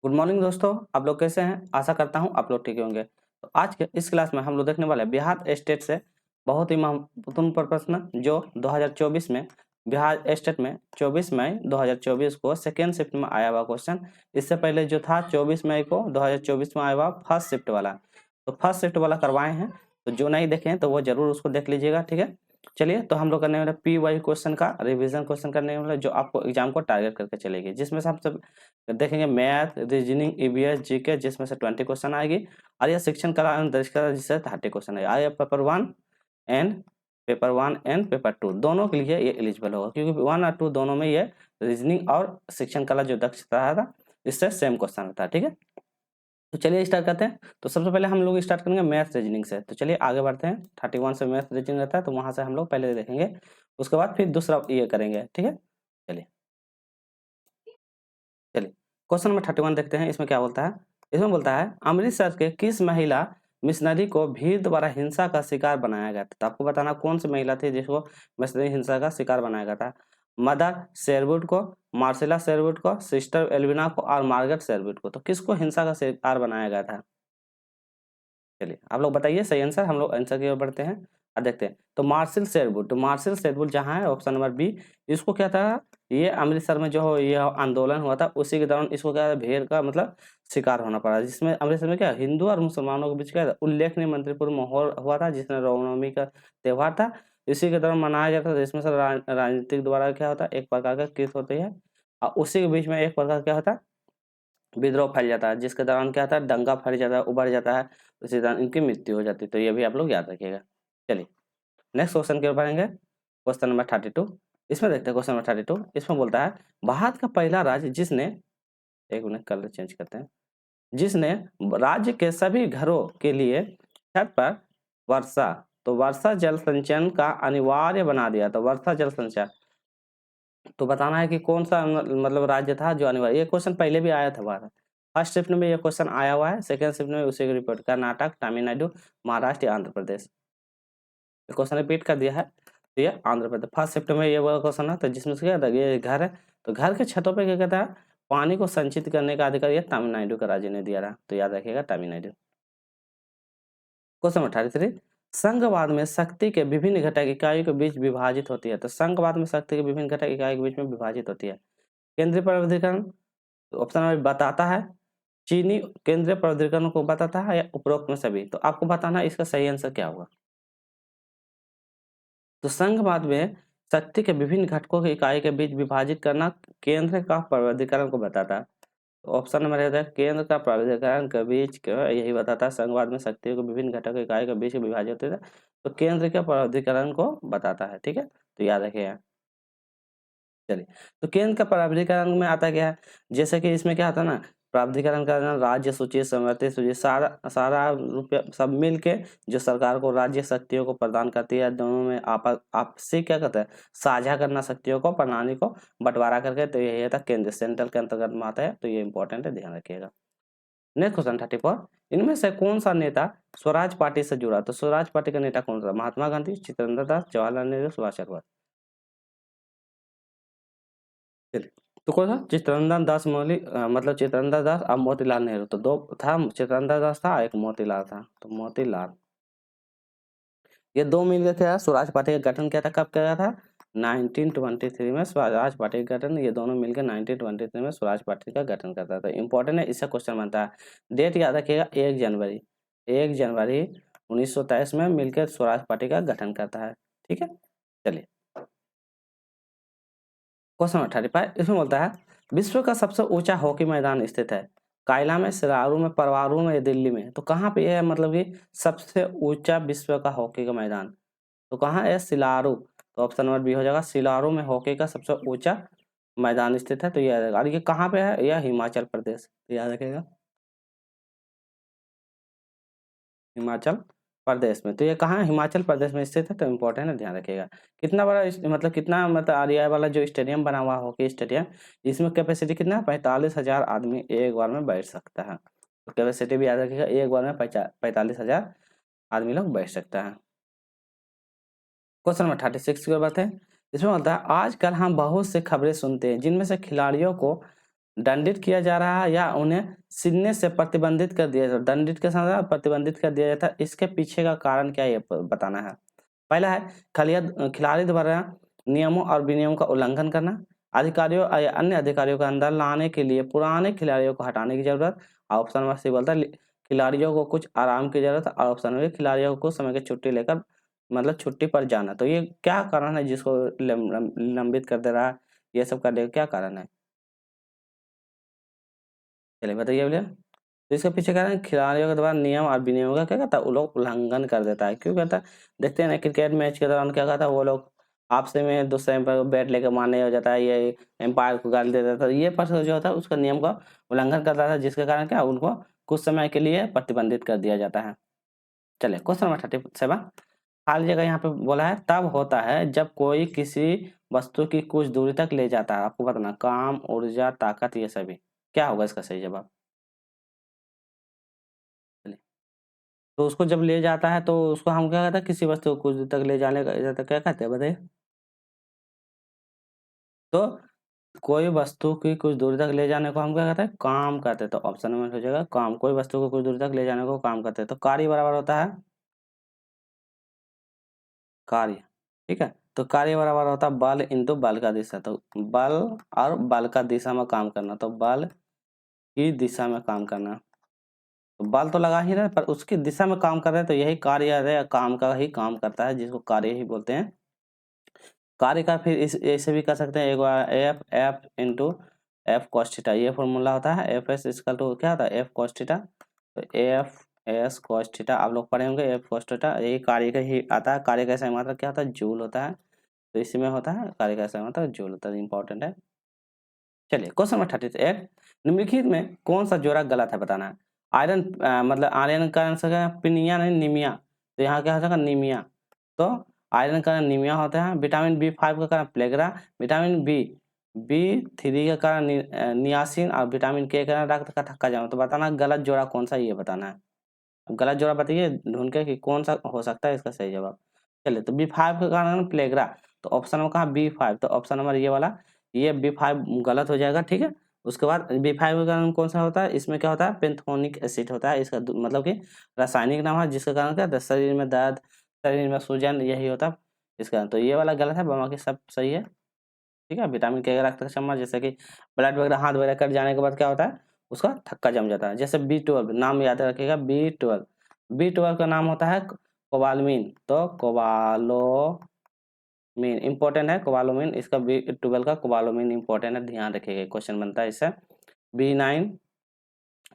Good morning दोस्तों, आप लोग कैसे हैं? आशा करता हूं आप लोग ठीक होंगे। तो आज के इस क्लास में हम लोग देखने वाले हैं बिहार स्टेट से बहुत ही महत्वपूर्ण प्रश्न जो 2024 में बिहार स्टेट में 24 मई 2024 को सेकेंड शिफ्ट में आया हुआ क्वेश्चन। इससे पहले जो था 24 मई को 2024 में आया हुआ फर्स्ट शिफ्ट वाला, तो फर्स्ट शिफ्ट वाला करवाए हैं। तो जो नहीं देखे हैं तो वो जरूर उसको देख लीजिएगा, ठीक है। चलिए, तो हम लोग करने वाले पी वाई क्वेश्चन का रिवीजन क्वेश्चन करने वाले जो आपको एग्जाम को टारगेट करके चलेगी, जिसमें से हम सब देखेंगे मैथ, रीजनिंग, ईवीएस, जीके, जिसमें से 20 क्वेश्चन आएगी। और यह शिक्षण कला एवं दर्ज कला जिससे 30 क्वेश्चन आएगा। आया एंड पेपर 1 एंड पेपर 2 दोनों के लिए ये एलिजिबल होगा, क्योंकि 1 और 2 दोनों में ये रीजनिंग और शिक्षण कला जो दक्षता था इससे सेम क्वेश्चन आता है, ठीक है। तो चलिए स्टार्ट करते हैं। तो सबसे पहले हम लोग स्टार्ट करेंगे मैथ रीजनिंग से। तो चलिए आगे बढ़ते हैं। 31 से मैथ रीजनिंग रहता है, तो वहां से हम लोग पहले देखेंगे, उसके बाद फिर दूसरा ये करेंगे, ठीक है। चलिए चलिए क्वेश्चन नंबर 31 देखते हैं। इसमें क्या बोलता है? इसमें बोलता है अमृतसर के किस महिला मिशनरी को भीड़ द्वारा हिंसा का शिकार बनाया गया था। तो आपको बताना कौन सी महिला थी जिसको मिशनरी हिंसा का शिकार बनाया गया था। मदर शेरवुड को, मार्सेला शेरवुड को, सिस्टर एल्विना को और मार्गरेट शेरवुड को। तो किसको हिंसा का शिकार बनाया गया था? चलिए आप लोग बताइए सही आंसर। हम लोग आंसर की ओर बढ़ते हैं और देखते हैं। तो मार्शल शेरवुड, तो मार्शल शेरवुड जहाँ है ऑप्शन नंबर बी। इसको क्या था, ये अमृतसर में जो ये आंदोलन हुआ था उसी के दौरान इसको क्या भीड़ का मतलब शिकार होना पड़ा, जिसमें अमृतसर में क्या हिंदू और मुसलमानों के बीच क्या उल्लेखनीय मंत्रिपूर्ण माहौल हुआ था, जिसमें रामनवमी का त्यौहार था। इसी के दौरान मनाया जाता था, जिसमें से राजनीतिक द्वारा क्या होता है एक प्रकार का केस होती है, और उसी के बीच में एक प्रकार क्या होता है विद्रोह फैल जाता है, जिसके दौरान क्या होता है दंगा फैल जाता है, उभर जाता है, उसी दौरान इनकी मृत्यु हो जाती है। तो ये भी आप लोग याद रखिएगा। चलिए नेक्स्ट क्वेश्चन की ओर बढ़ेंगे। Question number 32। इसमें देखते हैं क्वेश्चन नंबर 32। इसमें बोलता है भारत का पहला राज्य जिसने, एक मिनट कलर चेंज करते हैं, जिसने राज्य के सभी घरों के लिए छत पर वर्षा, तो वर्षा जल संचयन का अनिवार्य बना दिया। तो वर्षा जल संचयन, तो बताना है कि कौन सा मतलब राज्य था जो अनिवार्य। ये क्वेश्चन पहले भी आया था भारत फर्स्ट शिफ्ट में, ये क्वेश्चन आया हुआ है। सेकंड शिफ्ट में उसी की report Karnataka, Tamil Nadu, Maharashtra, Andhra Pradesh. Question repeat कर दिया है, तो ये आंध्र प्रदेश फर्स्ट शिफ्ट में ये वो क्वेश्चन है। तो जिसमें से क्या था, ये घर है, तो घर के छतों पे क्या कहता है पानी को संचित करने का अधिकार ये तमिलनाडु का राज्य ने दिया था। तो याद रखिएगा तमिलनाडु। क्वेश्चन 33। संघवाद में शक्ति के विभिन्न घटक इकाइयों के बीच विभाजित होती है। तो संघवाद में शक्ति के विभिन्न घटक इकाइयों के बीच में विभाजित होती है। केंद्रीय प्राधिकरण, तो ऑप्शन में बताता है चीनी केंद्रीय प्राधिकरण को बताता है या उपरोक्त में सभी। तो आपको बताना है इसका सही आंसर क्या होगा। तो संघवाद में शक्ति के विभिन्न घटकों की इकाई के बीच विभाजित करना केंद्र का प्राधिकरण को बताता है। तो ऑप्शन नंबर रहता है केंद्र का प्राधिकरण के बीच यही बताता है संघवाद में शक्ति को विभिन्न घटकों की इकाई के बीच विभाजित होता है। तो केंद्र के प्राधिकरण को बताता है, ठीक है। तो याद रखिएगा। चलिए, तो केंद्र का प्राधिकरण में आता क्या है, जैसे कि इसमें क्या आता है ना, प्राधिकरण का ना राज्य सूची, समवर्ती सूची, सारा सारा रुपया सब मिल के जो सरकार को राज्य शक्तियों को प्रदान करती है, दोनों में आपसी क्या कहते हैं साझा करना शक्तियों को, प्रणाली को बंटवारा करके। तो यही था केंद्र, सेंट्रल के अंतर्गत में आता है। तो ये इंपॉर्टेंट है, ध्यान रखिएगा। Next question 34। इनमें से कौन सा नेता स्वराज पार्टी से जुड़ा? तो स्वराज पार्टी का नेता कौन सा? महात्मा गांधी, चित्रंदा दास, जवाहरलाल नेहरू, सुभाष चंद्र बोस। चलिए, तो कौन सा चित्रंदा दास मौली मतलब चित्रंदा दास और मोतीलाल नेहरू। तो दो था, चित्रंदा दास था, एक मोतीलाल था। तो मोतीलाल, ये दो मिल गए थे। स्वराज पार्टी का गठन क्या था, कब किया था? 1923 में स्वराज पार्टी का गठन। ये दोनों मिलकर 1923 में स्वराज पार्टी का गठन करता था। इंपॉर्टेंट है, इसका क्वेश्चन बनता है। डेट याद रखिएगा 1 जनवरी, 1 जनवरी 1923 में मिलकर स्वराज पार्टी का गठन करता है, ठीक है। चलिए क्वेश्चन 35। इसमें बोलता है विश्व का सबसे ऊंचा हॉकी मैदान स्थित है कायला में, सिलारू में, परवारू में या दिल्ली में। तो कहाँ पे है मतलब कि सबसे ऊंचा विश्व का हॉकी का मैदान? तो कहाँ है? सिलारू। तो ऑप्शन नंबर बी हो जाएगा, सिलारू में हॉकी का सबसे ऊंचा मैदान स्थित है। तो ये और ये कहाँ पे है? यह हिमाचल प्रदेश। तो याद रखेगा हिमाचल प्रदेश में। तो ये कहाँ है? हिमाचल प्रदेश में स्थित है। तो इम्पोर्टेंट है, ध्यान रखिएगा। कितना बड़ा मतलब कितना मतलब आरआई वाला जो स्टेडियम बना हुआ हॉकी स्टेडियम, इसमें कैपेसिटी कितना है? 45,000 आदमी एक बार में बैठ सकता है। तो कैपेसिटी भी याद रखिएगा, एक बार में 45,000 आदमी लोग बैठ सकता है। क्वेश्चन नंबर 36 की बात है। इसमें बोलता है आजकल हम बहुत से खबरें सुनते हैं जिनमें से खिलाड़ियों को दंडित किया जा रहा है या उन्हें सीखने से प्रतिबंधित कर दिया जाता है। दंडित के साथ प्रतिबंधित कर दिया जाता है, इसके पीछे का कारण क्या है ये बताना है। पहला है खिलाड़ी द्वारा नियमों और विनियमों का उल्लंघन करना, अधिकारियों या अन्य अधिकारियों को अंदर लाने के लिए पुराने खिलाड़ियों को हटाने की जरूरत। ऑप्शन नंबर सी बोलता है खिलाड़ियों को कुछ आराम की जरूरत है, और ऑप्शन नंबर खिलाड़ियों को समय की छुट्टी लेकर मतलब छुट्टी पर जाना। तो ये क्या कारण है जिसको लंबित कर दे रहा है, ये सब करने का क्या कारण है, चलिए बताइए भैया। तो इसके पीछे कारण खिलाड़ियों के द्वारा नियम और विनियमों का क्या कहता है, वो लोग उल्लंघन कर देता है। क्यों कहता है, देखते हैं ना क्रिकेट मैच के दौरान क्या कहता है, वो लोग आपसे में दूसरे एम्पायर को बैट लेकर मारने हो जाता है, ये एम्पायर को गाली दे देता है। ये पर्सन जो होता है उसका नियम का उल्लंघन करता है, जिसके कारण क्या उनको कुछ समय के लिए प्रतिबंधित कर दिया जाता है। चलिए क्वेश्चन नंबर 37, खाली जगह यहाँ पे बोला है तब होता है जब कोई किसी वस्तु की कुछ दूरी तक ले जाता है। आपको बताना काम, ऊर्जा, ताकत, ये सभी क्या होगा इसका सही जवाब। चलिए, तो उसको जब ले जाता है तो उसको हम क्या कहते हैं, किसी वस्तु को कुछ दूर तक ले जाने का इधर तक क्या कहते हैं बताइए। तो कोई वस्तु की कुछ दूरी तक ले जाने को हम क्या कहते हैं, काम कहते हैं। तो ऑप्शन में हो जाएगा काम, कोई वस्तु को कुछ दूरी तक ले जाने को काम करते हैं। तो कार्य बराबर होता है कार्य, ठीक है। तो कार्य बराबर होता है बल इंटू बल का दिशा। तो बल और बल का दिशा में काम करना, तो बल की दिशा में काम करना। तो बल तो लगा ही रहा है पर उसकी दिशा में काम कर रहे हैं, तो यही कार्य है, काम का ही काम करता है, जिसको कार्य ही बोलते हैं। कार्य का फिर इस ऐसे भी कर सकते हैं, एक बार F F into F cos theta, ये फॉर्मूला होता है। एफ एस इसका तो क्या होता है एफ कॉस थीटा, तो एफ एस कॉस थीटा आप लोग पढ़े होंगे। एफ कॉस थीटा यही कार्य का ही आता है। कार्य का सही मात्रा क्या होता है, जूल होता है। तो इसी में होता है कार्य का सही मात्रा जूल होता है, इंपॉर्टेंट है। चलिए क्वेश्चन नंबर 38, निम्नलिखित में कौन सा जोड़ा गलत है बताना है। आयरन मतलब आयरन का आंसर है पिनिया नहीं निमिया, तो यहाँ क्या हो जाएगा निमिया। तो आयरन का निमिया होता है। विटामिन B5 का कारण प्लेग्रा, विटामिन B3 का कारण नियासिन, और विटामिन K का कारण रक्त का थक्का जाना। तो बताना गलत जोड़ा कौन सा, ये बताना है। अब गलत जोड़ा बताइए ढूंढ के कि कौन सा हो सकता है इसका सही जवाब। चलिए, तो B5 का कारण प्लेग्रा, तो ऑप्शन में कहा B5, तो ऑप्शन नंबर ये वाला, ये B5 गलत हो जाएगा, ठीक है। उसके बाद B5 का कारण कौन सा होता है, इसमें क्या होता है पेंथोनिक एसिड होता है। इसका मतलब कि रासायनिक नाम है, जिसके कारण क्या शरीर में दर्द, शरीर में सूजन, यही होता है इसका। तो ये वाला गलत है, बाकी सब सही है, ठीक है। विटामिन के रक्त का क्षमता, जैसे कि ब्लड वगैरह हाथ वगैरह कट जाने के बाद क्या होता है उसका थक्का जम जाता है। जैसे B12 नाम याद रखिएगा, B12 का नाम होता है कोबालमिन। तो कोबालोमिन इंपॉर्टेंट है, कोबालोमिन इसका B12 का कोबालोमिन इंपॉर्टेंट है, ध्यान रखिएगा, क्वेश्चन बनता है इससे। B9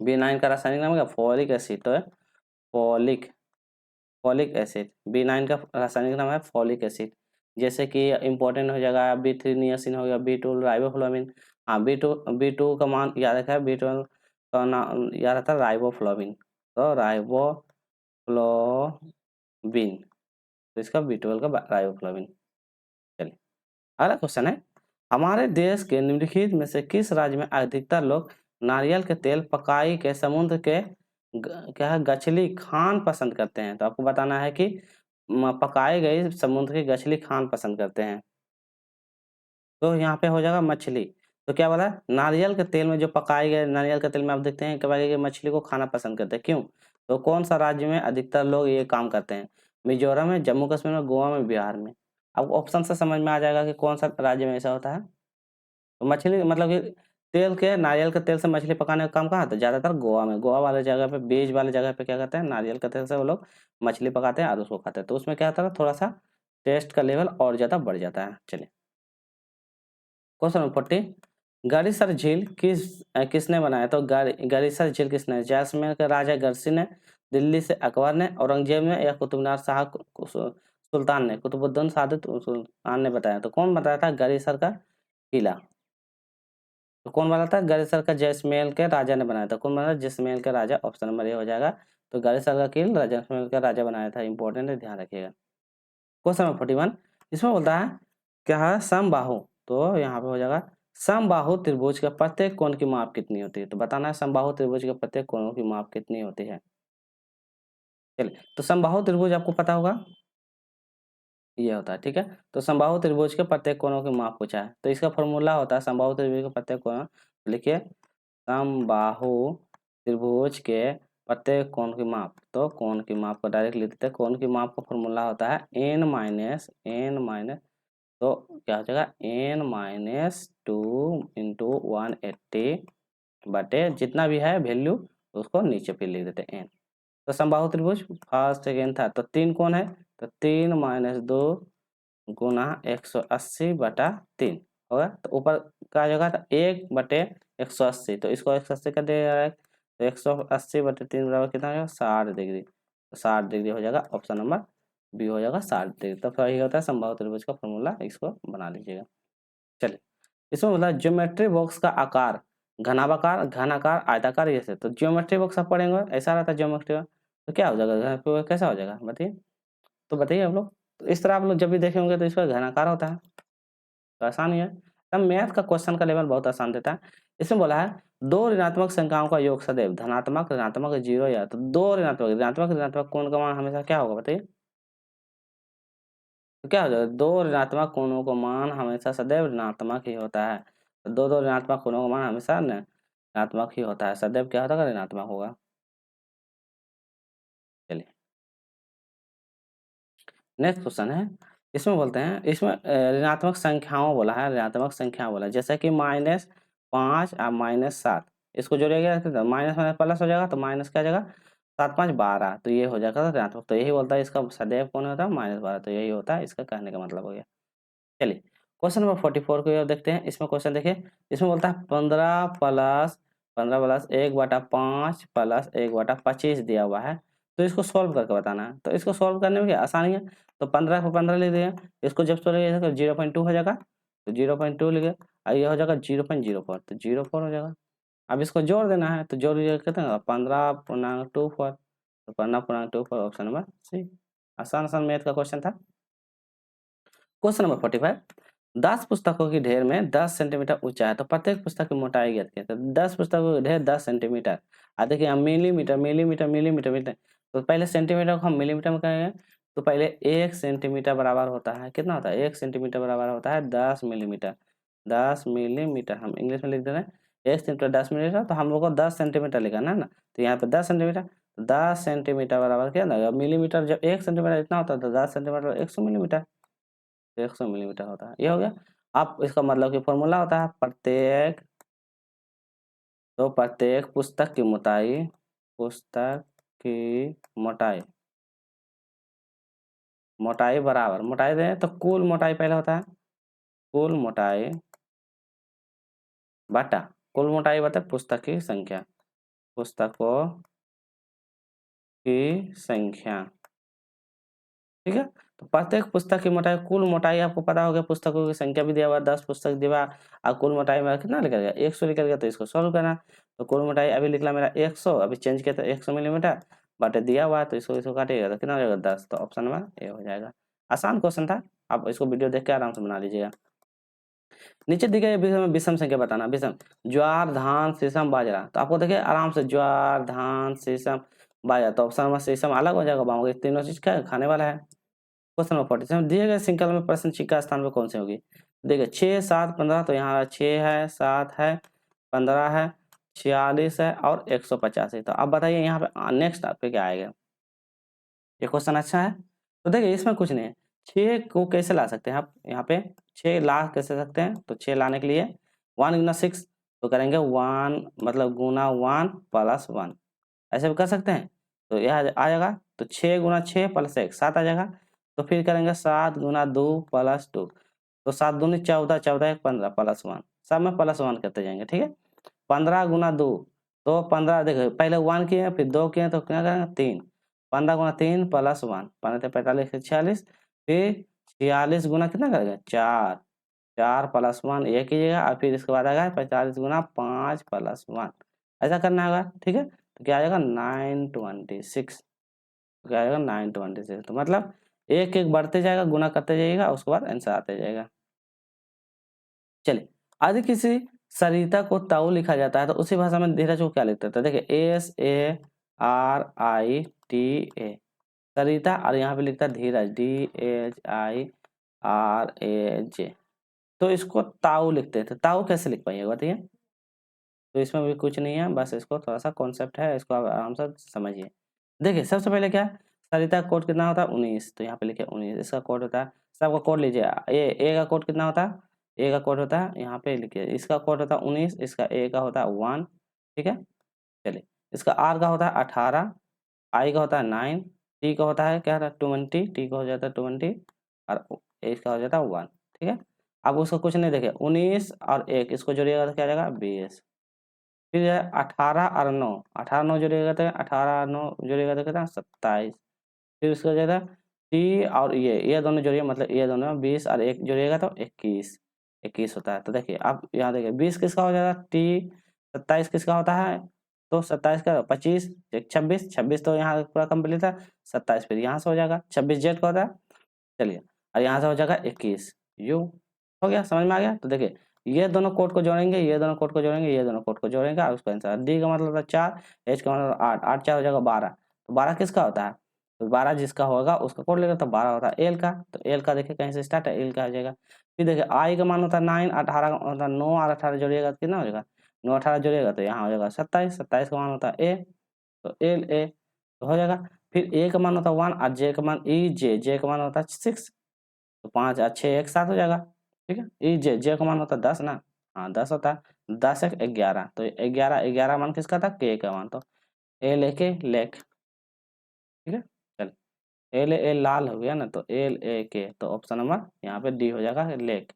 B9 का रासायनिक नाम क्या, फॉलिक एसिड। तो फॉलिक फॉलिक एसिड, B9 का रासायनिक नाम है फॉलिक एसिड। जैसे कि इंपॉर्टेंट हो जाएगा B3 नियासिन हो गया, B2 राइबोफ्लाविन। हाँ, B2 का मान याद रखा है, B12 का नाम याद रहता है राइबोफ्लाविन। तो राइबोफ्लाविन, तो इसका B12 का राइबोफ्लाविन। चलिए अगला क्वेश्चन है, हमारे देश के निम्नलिखित में से किस राज्य में अधिकतर लोग नारियल के तेल पकाई के समुद्र के क्या है गछली खान पसंद करते हैं। तो आपको बताना है कि पकाए गए समुद्र की गछली खान पसंद करते हैं। तो यहाँ पे हो जाएगा मछली। तो क्या बोला, नारियल के तेल में जो पकाए गए नारियल के तेल में आप देखते हैं पकाए गए मछली को खाना पसंद करते हैं, क्यों। तो कौन सा राज्य में अधिकतर लोग ये काम करते हैं, मिजोरम में, जम्मू कश्मीर में, गोवा में, बिहार में। अब ऑप्शन से समझ में आ जाएगा कि कौन सा राज्य में ऐसा होता है। तो मछली मतलब कि तेल के नारियल के तेल से मछली पकाने का काम कहाँ होता है, ज़्यादातर गोवा में। गोवा वाले जगह पे, बीच वाले जगह पे क्या करते हैं, नारियल के तेल से वो लोग मछली पकाते हैं और उसको खाते हैं। तो उसमें क्या होता है, थोड़ा सा टेस्ट का लेवल और ज़्यादा बढ़ जाता है। चलिए क्वेश्चन नंबर 40, गरीसर झील किसने बनाया। तो गरीसर झील किसने, जैसलमेर के राजा गरसी ने, दिल्ली से अकबर ने, औरंगजेब ने, या कुतुबुद्दीन शाह सुल्तान ने। कुतुबुद्दीन सादित सुल्तान ने बताया। तो कौन बताया था गरीसर का किला, तो कौन बना था, गरीसर का जैसलमेर के राजा ने बनाया था। कौन बना था, जैसलमेर के राजा, ऑप्शन नंबर ए हो जाएगा। तो गरीसर का किला जैसलमेर का राजा बनाया था, इंपॉर्टेंट है, ध्यान रखिएगा। क्वेश्चन नंबर 41, इसमें बोलता है क्या है समबाहु। तो यहाँ पे हो जाएगा समबाहु त्रिभुज के प्रत्येक कोण की माप कितनी होती है। तो बताना है समबाहु त्रिभुज के प्रत्येक कोणों की माप कितनी होती है। चलिए, तो समबाहु त्रिभुज आपको पता होगा, ये होता है, ठीक है। तो समबाहु त्रिभुज के प्रत्येक कोणों की माप पूछा है, तो इसका फॉर्मूला होता है समबाहु त्रिभुज के प्रत्येक कोण तो लिखिए समबाहु त्रिभुज के प्रत्येक कोण की माप। तो कोण की माप को डायरेक्ट लिख देते हैं। कोण की माप का फॉर्मूला होता है n माइनस तो क्या हो जाएगा n-2 इंटू 180 बटे जितना भी है वैल्यू उसको नीचे फिर लिख देते हैं n। तो समबाहु त्रिभुज फर्स्ट सेकेंड थर्ड तो 3 कोण है तो 3 माइनस 2 गुना 180 बटा 3 होगा। तो ऊपर का जगह था 1 बटे 180 तो इसको 180 कर दिया तो 180 बटे 3 बराबर कितना हो जाएगा 60 डिग्री। तो 60 डिग्री हो जाएगा, ऑप्शन नंबर बी हो जाएगा 60 डिग्री। तो फिर ये होता है समबाहु त्रिभुज का फॉर्मूला, इसको बना लीजिएगा। चलिए इसमें बोला ज्योमेट्री बॉक्स का आकार घनाभाकार, घनाकार, आयताकार, ये से। तो ज्योमेट्री बॉक्स आप पढ़ेंगे ऐसा रहता है ज्योमेट्री का, तो क्या हो जाएगा कैसा हो जाएगा बताइए। तो बताइए आप लोग, तो इस तरह आप लोग जब भी देखे होंगे तो इसका घनाकार होता है, तो आसान ही है। तब मैथ का क्वेश्चन का लेवल बहुत आसान देता है। इसमें बोला है दो ऋणात्मक संख्याओं का योग सदैव धनात्मक ऋणात्मक 0 या तो दो ऋणात्मक कोण का मान हमेशा क्या होगा बताइए। तो क्या हो जाएगा दो ऋणात्मक कोणों का मान हमेशा सदैव ऋणात्मक ही होता है। तो दो ऋणात्मक कोणों का मान हमेशा ऋणात्मक ही होता है, सदैव क्या होता है ऋणात्मक होगा। चलिए नेक्स्ट क्वेश्चन है, इसमें बोलते हैं इसमें ऋणात्मक संख्याओं बोला है, ऋणात्मक संख्या बोला है जैसे कि -5 और -7 इसको जोड़िएगा तो माइनस माइनस प्लस हो जाएगा, तो माइनस क्या हो जाएगा 7 5 12 तो ये हो जाएगा ऋणात्मक। तो यही बोलता है इसका सदैव कौन होता है -12, तो यही होता है इसका कहने का मतलब हो गया। चलिए क्वेश्चन नंबर 44 को देखते हैं। इसमें क्वेश्चन देखिए, इसमें बोलता है 15 प्लस 1/5 प्लस 1/25 दिया हुआ है, तो इसको सॉल्व करके बताना है। तो इसको सॉल्व करने में क्या आसानी है, तो 15 को 15 ले दिए, इसको जब सोल्व तो 0.2 हो जाएगा, तो 0.2 लिखे और ये हो जाएगा 0.04 तो 0.4 हो जाएगा। अब इसको जोड़ देना है, तो जोड़ कितना 15.24 तो 15.24 ऑप्शन नंबर सी। आसान आसान मैथ का क्वेश्चन था। क्वेश्चन नंबर 45, 10 पुस्तकों की ढेर में 10 सेंटीमीटर ऊंचा है तो प्रत्येक पुस्तक की मोटाई ज्ञात कीजिए। तो 10 पुस्तकों की ढेर 10 सेंटीमीटर, देखिए हम मिलीमीटर मिलीमीटर मिलीमीटर मीटर, तो पहले सेंटीमीटर को हम मिलीमीटर में करेंगे। तो पहले 1 सेंटीमीटर बराबर होता है कितना होता है 1 सेंटीमीटर बराबर होता है 10 मिलीमीटर। 10 मिलीमीटर हम इंग्लिश में लिख दे रहे हैं, 1 सेंटीमीटर 10 मिलीमीटर, तो हम लोग को 10 सेंटीमीटर लिखना है ना। तो यहाँ पे 10 सेंटीमीटर, 10 सेंटीमीटर बराबर क्या ना मिलीमीटर, जब 1 सेंटीमीटर इतना होता है तो 10 सेंटीमीटर 100 मिलीमीटर, 100 मिलीमीटर होता है, ये हो गया। अब इसका मतलब कि फॉर्मूला होता है प्रत्येक पुस्तक की मोटाई, पुस्तक की मोटाई, मोटाई बराबर मोटाई दें तो कुल मोटाई पहले होता है, कुल मोटाई बटा कुल मोटाई बता पुस्तक की संख्या, पुस्तकों की संख्या, ठीक है। तो प्रत्येक पुस्तक की मोटाई, कुल मोटाई आपको पता होगा, पुस्तकों की संख्या भी दिया हुआ 10 पुस्तक दिया और कुल मोटाई में कितना निकल गया 100 निकल गया, तो इसको सॉल्व करना। तो कुल मोटाई अभी निकला मेरा 100, अभी चेंज किया तो 100 मिलीमीटर बट दिया हुआ है, तो इसको काटिएगा तो कितना हो जाएगा 10, तो ऑप्शन नंबर ए हो जाएगा। आसान क्वेश्चन था, आप इसको वीडियो देख के आराम से बना लीजिएगा। नीचे दी गई विषम संख्या बताना, विषम ज्वार धान शीशम बाजरा, तो आपको देखिए आराम से ज्वार धान शीशम बाजरा, तो ऑप्शन नंबर शीशम अलग हो जाएगा, तीनों चीज क्या खाने वाला है। क्वेश्चन नंबर 47, दिए गए श्रृंखला में प्रश्न चिह्न स्थान पे कौन सी होगी। देखिए 6 7 15, तो यहाँ 6 है 7 है 15 है 46 है और 150 है। तो अब बताइए यहाँ पे नेक्स्ट पे क्या आएगा। ये क्वेश्चन अच्छा है। तो देखिए इसमें कुछ नहीं है, 6 को कैसे ला सकते हैं आप, यहाँ पे 6 ला कैसे सकते हैं, तो 6 लाने के लिए 1 गुना 6 तो करेंगे 1 मतलब गुना 1 प्लस 1, ऐसे भी कर सकते हैं। तो यह आ जाएगा, तो 6 गुना 6 प्लस 1 7 आ जाएगा। तो फिर करेंगे 7 गुना 2 प्लस 2, तो 7 दूनी 14 14 1 15 प्लस 1, सब में प्लस 1 करते जाएंगे, ठीक है। 15 गुना 2 तो 15, देखो पहले 1 किए फिर 2 किए तो क्या करेंगे 3, 15 गुना 3 प्लस 1 15 45 46, फिर 46 गुना कितना करेंगे 4 4 प्लस 1 ये कीजिएगा और फिर इसके बाद आएगा 45 गुना 5 प्लस 1, ऐसा करना होगा, ठीक है। तो क्या आ जाएगा 926, क्या आएगा 926, तो मतलब एक एक बढ़ते जाएगा गुना करते जाइएगा उसके बाद आंसर आते जाएगा। चलिए यदि किसी सरिता को ताऊ लिखा जाता है तो उसी भाषा में धीरज को क्या लिखते हैं, तो देखिए SARITA सरिता और यहाँ पे लिखता है धीरज DHIRAJ, तो इसको ताऊ लिखते हैं। तो ताऊ कैसे लिख पाइएगा बताइए। तो इसमें भी कुछ नहीं है, बस इसको थोड़ा सा कॉन्सेप्ट है, इसको आप आराम से समझिए। देखिए सबसे पहले क्या है, सरिता का कोड कितना होता है 19, तो यहाँ पे लिखे 19, इसका कोड होता है, सबका कोड लीजिए। ए का कोड कितना होता है, ए का कोड होता है यहाँ पे लिखिए, इसका कोड होता है 19, इसका ए का होता है 1, ठीक है। चलिए इसका आर का होता है 18, आई का होता है 9, टी का होता है क्या होता है 20, टी का हो जाता है 20 और इसका हो जाता है 1, ठीक है। अब उसको कुछ नहीं देखे, 19 और 1 इसको जोड़िएगा तो क्या आ जाएगा 20, फिर है 18 और 9, 18 9 जोड़िएगा तो 18 9 जोड़िएगा तो कितना 27, फिर उसका जाएगा टी और ये दोनों जोड़िए, मतलब ये दोनों 20 और 1 जोड़िएगा तो 21, 21 होता है। तो देखिए अब यहाँ देखिए 20 किसका हो जाएगा टी, 27 किसका होता है, तो 27 का 25, 26, 26 तो यहाँ पूरा कंप्लीट है, 27 फिर यहाँ से हो जाएगा 26 जेड का होता है। चलिए और यहाँ से हो जाएगा 21 यू, हो गया, समझ में आ गया। तो देखिए ये दोनों कोड को जोड़ेंगे, ये दोनों कोड को जोड़ेंगे, ये दोनों कोड को जोड़ेंगे और उसका आंसर डी का मतलब होता है 4, एच का मतलब 8, 8 4 हो जाएगा 12, तो 12 किसका होता है, तो 12 जिसका होगा उसका कोड लेगा, तो 12 होता है एल का, तो एल का देखिए कहीं से स्टार्ट है, एल का आ जाएगा। फिर देखिए आई का मान होता है 9, 18 का होता है 9 और 18 जोड़िएगा तो कितना हो जाएगा, 9 18 जोड़िएगा तो यहाँ हो जाएगा 27, 27 का मान होता है ए, तो एल ए तो हो जाएगा। फिर ए का मान होता है 1 और जे का मान ई जे, जे का मान होता है 6, तो 5 और 6 एक साथ हो जाएगा, ठीक है। ई जे, जे का मान होता है 10 ना, हाँ 10 होता है, 10 एक 11, तो 11 11 मान किसका था, के का मान, तो ए लेके लेक, ठीक है। चल एल ए लाल हो गया ना, तो एल ए के, तो ऑप्शन नंबर यहाँ पे डी हो जाएगा लेक,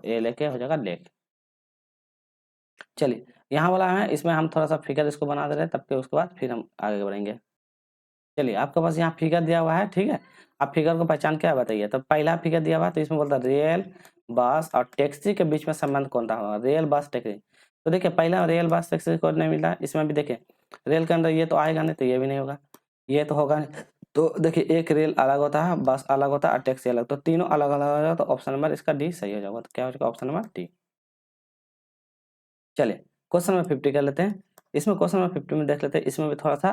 ए लेके हो जाएगा लेक। चलिए यहाँ वाला है, इसमें हम थोड़ा सा फिगर इसको बना दे रहे हैं, तब के उसके बाद फिर हम आगे बढ़ेंगे। चलिए आपके पास यहाँ फिगर दिया हुआ है, ठीक है। आप फिगर को पहचान क्या बताइए, तो पहला फिगर दिया हुआ है, तो इसमें बोलता है रेल बस और टैक्सी के बीच में संबंध कौन सा होगा, रेल बस टैक्सी। तो देखिए पहला रेल बस टैक्सी को नहीं मिला, इसमें भी देखिए रेल के अंदर ये तो आएगा नहीं, तो ये भी नहीं होगा, ये तो होगा नहीं। तो देखिए एक रेल अलग होता है, बस अलग होता है और टैक्सी अलग, तो तीनों अलग अलग हो जाए, तो ऑप्शन नंबर इसका डी सही हो जाएगा, तो क्या हो जाएगा ऑप्शन नंबर डी। चलिए क्वेश्चन नंबर 50 कर लेते हैं। इसमें क्वेश्चन नंबर 50 में देख लेते हैं, इसमें भी थोड़ा सा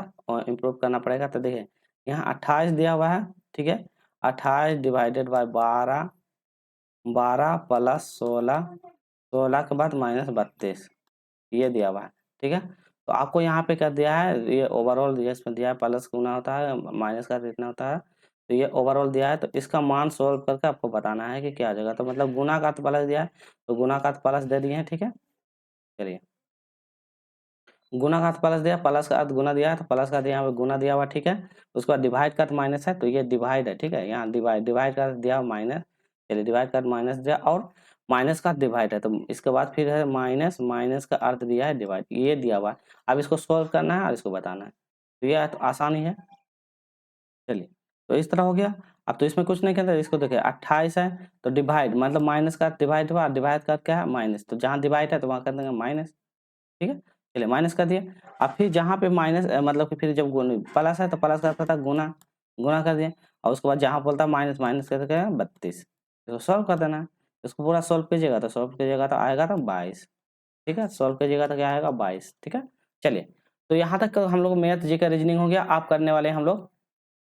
इम्प्रूव करना पड़ेगा। तो देखिए यहाँ 28 दिया हुआ है, ठीक है। 28 डिवाइडेड बाय 12, 12 प्लस 16, 16 के बाद माइनस 32, ये दिया हुआ है, ठीक है। तो आपको यहाँ पे क्या दिया है, ये ओवरऑल इसमें दिया है, प्लस गुना होता है माइनस का कितना होता है, तो ये ओवरऑल दिया है, तो इसका मान सोल्व करके आपको बताना है कि क्या आ जाएगा। तो मतलब गुना का प्लस दिया है, तो गुना का प्लस दे दिए हैं, ठीक है। चलिए गुना का प्लस दिया, प्लस का अर्थ गुना दिया है, तो प्लस का यहाँ पे गुना दिया हुआ, ठीक है। उसके बाद डिवाइड का माइनस है, तो ये डिवाइड है, ठीक है। यहाँ डिवाइड, डिवाइड का दिया माइनस, चलिए डिवाइड का माइनस दिया और माइनस का डिवाइड है, तो इसके बाद फिर है माइनस, माइनस का अर्थ दिया है डिवाइड, ये दिया हुआ है। अब इसको सोल्व करना है और इसको बताना है, तो ये तो आसानी है। चलिए तो इस तरह हो गया। अब तो इसमें कुछ नहीं करता, इसको देखिए 28 है, तो डिवाइड मतलब माइनस का डिवाइड हुआ, डिवाइड का क्या है माइनस, तो जहाँ डिवाइड है तो वहाँ कर देंगे माइनस, ठीक है। चलिए माइनस कर दिए। अब फिर जहाँ पे माइनस मतलब कि फिर जब प्लस है तो प्लस का था गुना, गुना कर दिए, और उसके बाद जहाँ बोलता है माइनस, माइनस करके 32, इसको सॉल्व कर देना है। इसको पूरा सॉल्व कीजिएगा, तो सॉल्व कीजिएगा तो आएगा तो 22, ठीक है। सॉल्व कीजिएगा तो क्या आएगा 22, ठीक है। चलिए तो यहाँ तक हम लोग मैथ जी का रीजनिंग हो गया। आप करने वाले हैं हम लोग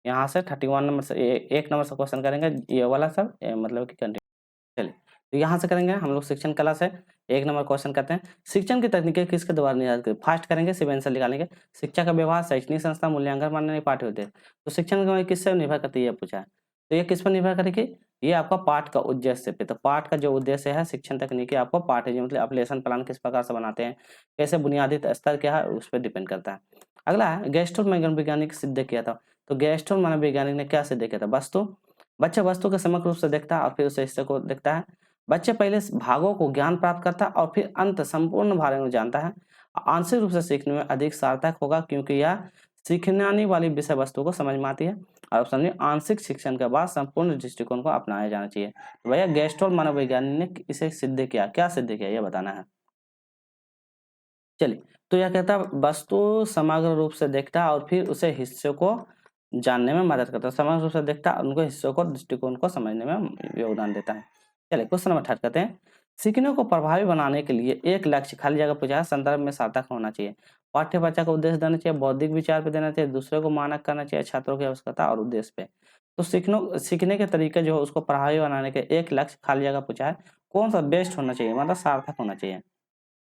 यहाँ से 31 नंबर से एक नंबर से क्वेश्चन करेंगे, ये वाला सब मतलब कि चलिए तो यहाँ से करेंगे हम लोग शिक्षण कला से। एक नंबर क्वेश्चन करते हैं, शिक्षण की तकनीकें किसके द्वारा निर्धारित करें, फास्ट करेंगे सिर्फ आंसर निकालेंगे। शिक्षा का व्यवहार, शैक्षणिक संस्था, मूल्यांकन मानने पाठ्य उद्देश्य। तो शिक्षण का किससे निर्भर करती है, ये पूछा है, तो ये किस पर निर्भर करेगी, ये आपका पाठ का उद्देश्य पे। तो पाठ का जो उद्देश्य है, शिक्षण तकनीकी आपको पाठ है मतलब आप लेसन प्लान किस प्रकार से बनाते हैं, कैसे बुनियादी स्तर क्या है, उस पर डिपेंड करता है। अगला है गैस्ट्रोल मनोवैज्ञानिक सिद्ध किया था, तो गैस्ट्रोल मनोवैज्ञानिक ने क्या सिद्ध किया था, वस्तु, बच्चा वस्तु के समग्र रूप से देखता है और फिर उसे हिस्से को देखता है। बच्चे पहले भागों को ज्ञान प्राप्त करता है और फिर अंत संपूर्ण बारे में जानता है। आंशिक रूप से सीखने में अधिक सार्थक होगा क्योंकि यह सीखने वाली विषय वस्तु को समझ में आती है। और ऑप्शन में आंशिक शिक्षण के बाद संपूर्ण दृष्टिकोण को अपनाया जाना चाहिए। तो भैया गैस्ट्रोल मनोवैज्ञानिक ने इसे सिद्ध किया, क्या सिद्ध किया ये बताना है। चलिए तो यह कहता है वस्तु समग्र रूप से देखता है और फिर उसे हिस्सों को जानने में मदद करता है। समग्र रूप से देखता है, उनको हिस्सों को दृष्टिकोण को समझने में योगदान देता है। चलिए क्वेश्चन नंबर 30 कहते हैं, सीखने को प्रभावी बनाने के लिए एक लक्ष्य खाली जगह पूछा है, संदर्भ में सार्थक होना चाहिए। पाठ्य बच्चा को उद्देश्य देना चाहिए, बौद्धिक विचार पे देना चाहिए, दूसरे को मानक करना चाहिए, छात्रों की आवश्यकता और उद्देश्य पे। तो सीखने के तरीके जो है उसको प्रभावी बनाने के एक लक्ष्य खाली जगह पूछा है, कौन सा बेस्ट होना चाहिए मतलब सार्थक होना चाहिए।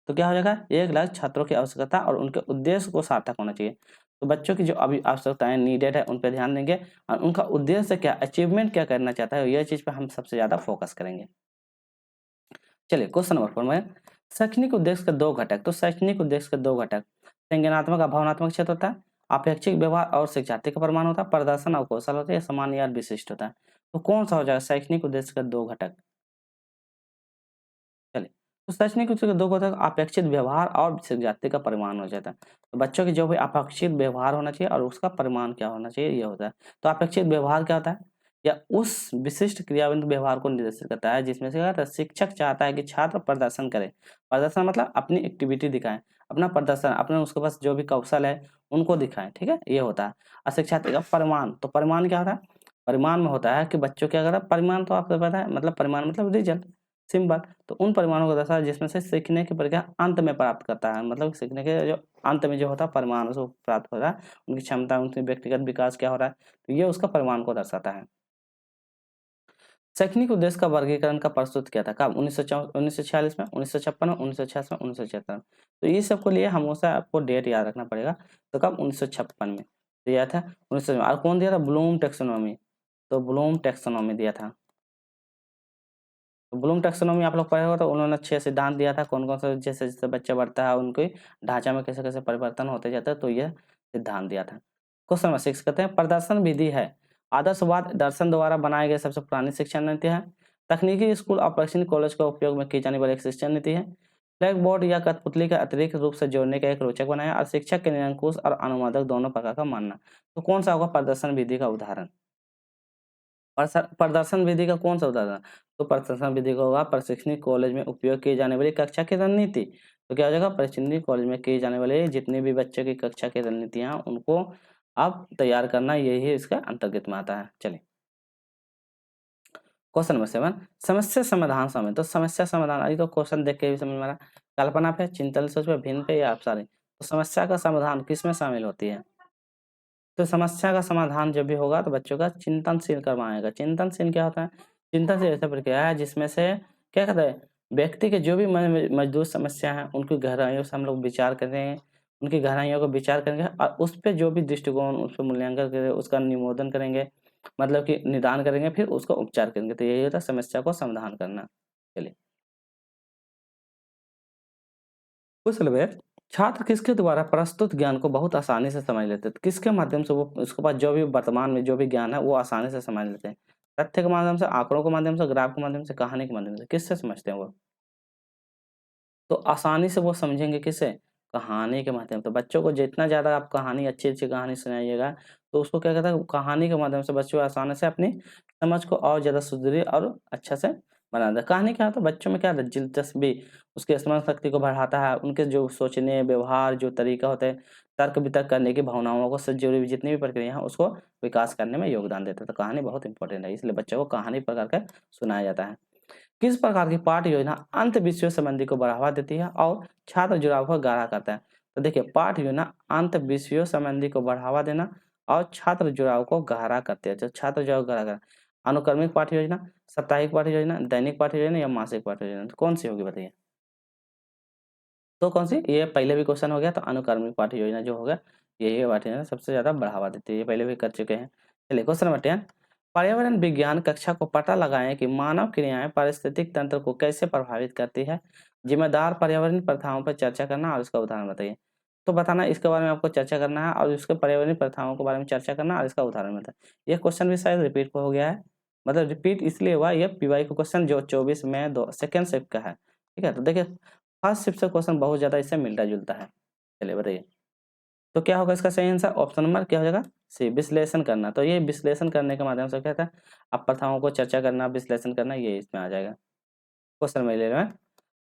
तो क्या हो जाएगा, 1 लाख छात्रों की आवश्यकता और उनके उद्देश्य को सार्थक होना चाहिए। तो बच्चों की जो अभी आवश्यकताएँ नीडेड है उन पे ध्यान देंगे और उनका उद्देश्य क्या, अचीवमेंट क्या करना चाहता है, ये चीज़ पे हम सबसे ज़्यादा फोकस करेंगे। चलिए क्वेश्चन नंबर 4 में शैक्षणिक उद्देश्य के 2 घटक। तो शैक्षणिक उद्देश्य के 2 घटक संज्ञानात्मक और भावनात्मक क्षेत्र होता है, अपेक्षिक व्यवहार और शिक्षार्थी का प्रमाण होता है, प्रदर्शन और कौशल होता है, सामान्य या विशिष्ट होता है। तो कौन सा हो जाएगा शैक्षणिक उद्देश्य के 2 घटक? चलिए, तो शैक्षणिक उद्देश्य के 2 घटक अपेक्षित व्यवहार और शिक्षार्थी का परिमाण हो जाता है। तो बच्चों की जो भी अपेक्षित व्यवहार होना चाहिए और उसका परिमाण क्या होना चाहिए, ये होता है। तो अपेक्षित व्यवहार क्या होता है? या उस विशिष्ट क्रियाविधि व्यवहार को निर्देशित करता है जिसमें से क्या होता है, शिक्षक चाहता है कि छात्र प्रदर्शन करे। प्रदर्शन मतलब अपनी एक्टिविटी दिखाएँ, अपना प्रदर्शन, अपने उसके पास जो भी कौशल है, उनको दिखाएँ, ठीक है? ये होता है। और शिक्षार्थी का परिमाण, तो परिमाण क्या होता है? परिमाण में होता है कि बच्चों क्या कर रहा है, परिमाण तो आपको पता है, मतलब परिमाण मतलब रिजल्ट, सिंपल। तो उन परिमाणों को दर्शाता है जिसमें से सीखने की प्रक्रिया अंत में प्राप्त करता है, मतलब सीखने के जो अंत में जो होता है परिमाण उसको प्राप्त हो रहा है, उनकी क्षमता, उनके व्यक्तिगत विकास क्या हो रहा है, तो ये उसका परिमाण को दर्शाता है। शैक्षणिक उद्देश्य का वर्गीकरण का प्रस्तुत किया था कब? 1946 में, 1956 में, 1966 में, 1976 में। तो ये सब के लिए हमेशा आपको डेट याद रखना पड़ेगा। तो कब? 1956 में दिया था। 1900 में और कौन दिया था? Bloom taxonomy. तो ब्लूम टैक्सोनॉमी दिया था। तो ब्लूम टैक्सोनॉमी आप लोग पढ़े हो, तो उन्होंने 6 सिद्धांत दिया था, कौन-कौन से, जैसे-जैसे बच्चा बढ़ता है उनके ढांचा में कैसे-कैसे परिवर्तन होते जाता है, तो यह सिद्धांत दिया था। क्वेश्चन नंबर 6 कहते हैं प्रदर्शन विधि है आदर्शवाद दर्शन द्वारा बनाई गई सबसे पुरानी शिक्षा नीति है। तकनीकी स्कूल और प्रशिक्षण कॉलेज का उपयोग में की जाने वाली एक शिक्षा नीति है। ब्लैक बोर्ड या कठपुतली का अतिरिक्त रूप से जोड़ने का एक रोचक बनाया और शिक्षक के निरंकुश और अनुवादक दोनों प्रकार का मानना। तो कौन सा होगा प्रदर्शन विधि का उदाहरण? प्रदर्शन विधि का कौन सा उदाहरण? तो प्रदर्शन विधि का होगा प्रशिक्षण कॉलेज में उपयोग किए जाने वाली कक्षा की रणनीति। तो क्या हो जाएगा, प्रशिक्षण कॉलेज में किए जाने वाले जितने भी बच्चे की कक्षा की रणनीतियाँ उनको आप तैयार करना, यही इसका अंतर्गत में आता है। चलिए क्वेश्चन नंबर 7 समस्या समाधान शामिल। तो समस्या समाधान, अभी तो क्वेश्चन देख के भी समझ में आ रहा है। कल्पना पे, चिंतन सोच पे, भिन्न पे या अपसारी। तो समस्या का समाधान किसमें शामिल होती है? तो समस्या का समाधान जब भी होगा तो बच्चों का चिंतनशील करवाएगा। चिंतनशील क्या होता है? चिंतनशील ऐसा प्रक्रिया है जिसमें से क्या कहते हैं, व्यक्ति के जो भी मजदूर समस्या है उनकी गहराइयों से हम लोग विचार करेंगे, उनकी गहराइयों को विचार करेंगे और उस पे जो भी दृष्टिकोण, उस पे मूल्यांकन करेंगे, उसका निमोदन करेंगे, मतलब कि निदान करेंगे, फिर उसका उपचार करेंगे। तो यही होता है समस्या को समाधान करना। चलिए उस समय छात्र किसके द्वारा प्रस्तुत ज्ञान को बहुत आसानी से समझ लेते हैं? तो किसके माध्यम से वो उसके पास जो भी वर्तमान में जो भी ज्ञान है वो आसानी से समझ लेते हैं? तथ्य के माध्यम से, आंकड़ों के माध्यम से, ग्राफ के माध्यम से, कहानी के माध्यम से, किससे समझते हैं वो? तो आसानी से वो समझेंगे किससे? कहानी के माध्यम से। बच्चों को जितना ज़्यादा आप कहानी, अच्छी-अच्छी कहानी सुनाइएगा, तो उसको क्या कहता है, कहानी के माध्यम से बच्चों आसानी से अपनी समझ को और ज़्यादा सुदृढ़ और अच्छा से बना दें। कहानी क्या होता है, बच्चों में क्या होता है, दिलचस्पी, उसकी स्मरण शक्ति को बढ़ाता है, उनके जो सोचने, व्यवहार, जो तरीका होता है, तर्क-वितर्क करने की भावनाओं को से जुड़ी हुई जितनी भी प्रक्रिया हैं, उसको विकास करने में योगदान देता है। तो कहानी बहुत इंपॉर्टेंट है, इसलिए बच्चों को कहानी प्रकार का सुनाया जाता है। किस प्रकार की पाठ्य योजना अंत विषयों संबंधी को बढ़ावा देती है और छात्र जुड़ाव को गाढ़ा करता है? तो देखिए पाठ्य योजना अंत विषयों संबंधी को बढ़ावा देना और छात्र जुड़ाव को गहरा करते हैं। तो छात्र जुड़ाव गहरा कर अनुक्रमिक पाठ्य योजना, साप्ताहिक पाठ्य योजना, दैनिक पाठ्य योजना या मासिक पाठ्य योजना, तो कौन सी होगी बताइए? तो कौन सी? ये पहले भी क्वेश्चन हो गया, तो अनुक्रमिक पाठ्य योजना जो होगा, यही पाठ्य योजना सबसे ज़्यादा बढ़ावा देती है, ये पहले भी कर चुके हैं। चलिए क्वेश्चन नंबर 10 पर्यावरण विज्ञान कक्षा को पता लगाएं कि मानव क्रियाएं पारिस्थितिक तंत्र को कैसे प्रभावित करती है। जिम्मेदार पर्यावरणीय प्रथाओं पर चर्चा करना और इसका उदाहरण बताइए। तो बताना इसके बारे में आपको चर्चा करना है और इसके पर्यावरणीय प्रथाओं के बारे में चर्चा करना और इसका उदाहरण बताए। ये क्वेश्चन भी शायद रिपीट हो गया है, मतलब रिपीट इसलिए हुआ, ये पीवाई का क्वेश्चन जो 24 मई दो सेकेंड शिफ्ट का है। ठीक है, तो देखिए फर्स्ट शिफ्ट से क्वेश्चन बहुत ज़्यादा इससे मिलता-जुलता है। चलिए बताइए। तो क्या होगा इसका सही आंसर? ऑप्शन नंबर क्या हो जाएगा? सी, विश्लेषण करना। तो ये विश्लेषण करने के माध्यम से क्या था? अब प्रथाओं को चर्चा करना, विश्लेषण करना, ये इसमें आ जाएगा। क्वेश्चन में ले रहे हैं।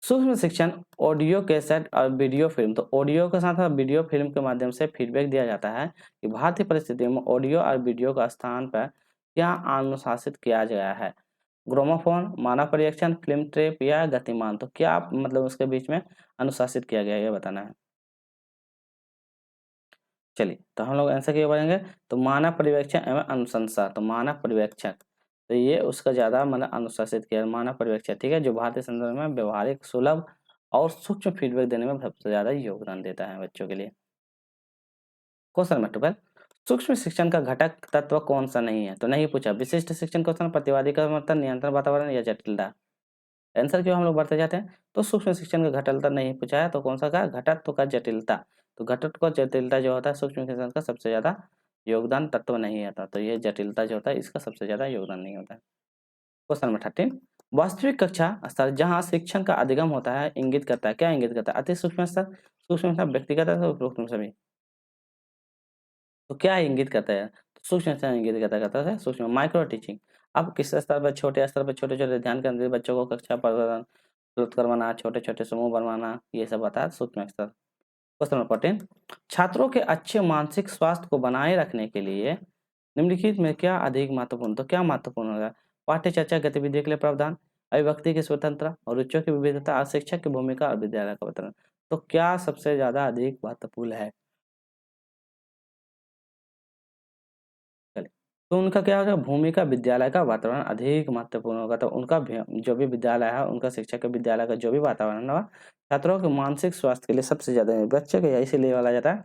सूक्ष्म शिक्षण ऑडियो कैसेट और वीडियो फ़िल्म। तो ऑडियो के साथ-साथ वीडियो फ़िल्म के माध्यम से फीडबैक दिया जाता है कि भारतीय परिस्थितियों में ऑडियो और वीडियो का स्थान पर क्या अनुशासित किया गया है? ग्रामोफोन, मानव पर्यवेक्षण, फ़िल्म टेप या गतिमान। तो क्या मतलब उसके बीच में अनुशासित किया गया है, ये बताना है। चलिए, तो हम लोग आंसर क्या पढ़ेंगे? तो मानव पर्यवेक्षण एवं अनुशंसा। तो मानव पर्यवेक्षक, तो ये उसका ज़्यादा मतलब अनुशासित किया मानव पर्यवेक्षक, ठीक है? जो भारतीय संदर्भ में व्यवहारिक, सुलभ और सूक्ष्म फीडबैक देने में सबसे ज़्यादा योगदान देता है बच्चों के लिए। क्वेश्चन नंबर 12, सूक्ष्म शिक्षण का घटक तत्व कौन सा नहीं है? तो नहीं पूछा। विशिष्ट शिक्षण क्वेश्चन, प्रतिवादी का समर्थन, नियंत्रण वातावरण या जटिलता। आंसर क्यों हम लोग बढ़ते जाते हैं? तो सूक्ष्म शिक्षण का घटकता नहीं पूछा है, तो कौन सा का घटत्व का जटिलता। तो घटत्व का जटिलता जो होता है सूक्ष्म शिक्षण का सबसे ज्यादा योगदान तत्व नहीं आता, तो ये जटिलता जो होता है इसका सबसे ज्यादा योगदान नहीं होता है। क्वेश्चन नंबर 13, वास्तविक कक्षा स्तर जहाँ शिक्षण का अधिगम होता है इंगित करता है, क्या इंगित करता है? अति सूक्ष्म स्तर, सूक्ष्म स्तर, व्यक्तिगत स्तर, उपरोक्त में सभी। तो क्या इंगित करता है? तो सूक्ष्म स्तर इंगित करता है सूक्ष्म माइक्रो टीचिंग। अब किस स्तर पर? छोटे स्तर पर छोटे छोटे ध्यान केंद्रित बच्चों को कक्षा प्रदर्शन प्रस्तुत करवाना, छोटे छोटे समूह बनवाना, ये सब आता है सूक्ष्म स्तर। क्वेश्चन नंबर 14, छात्रों के अच्छे मानसिक स्वास्थ्य को बनाए रखने के लिए निम्नलिखित में क्या अधिक महत्वपूर्ण? तो क्या महत्वपूर्ण होगा? पाठ्य चर्चा गतिविधियों के लिए प्रावधान, अभिव्यक्ति की स्वतंत्रता और रुचियों की विविधता और शिक्षक की भूमिका और विद्यालय का वितरण। तो क्या सबसे ज्यादा अधिक महत्वपूर्ण है? चलिए, तो उनका क्या होगा? भूमिका विद्यालय का वातावरण अधिक महत्वपूर्ण होगा। तो उनका जो भी विद्यालय है, उनका शिक्षक के विद्यालय का जो भी वातावरण है, छात्रों के मानसिक स्वास्थ्य के लिए सबसे ज्यादा बच्चे को इसीलिए बोला जाता है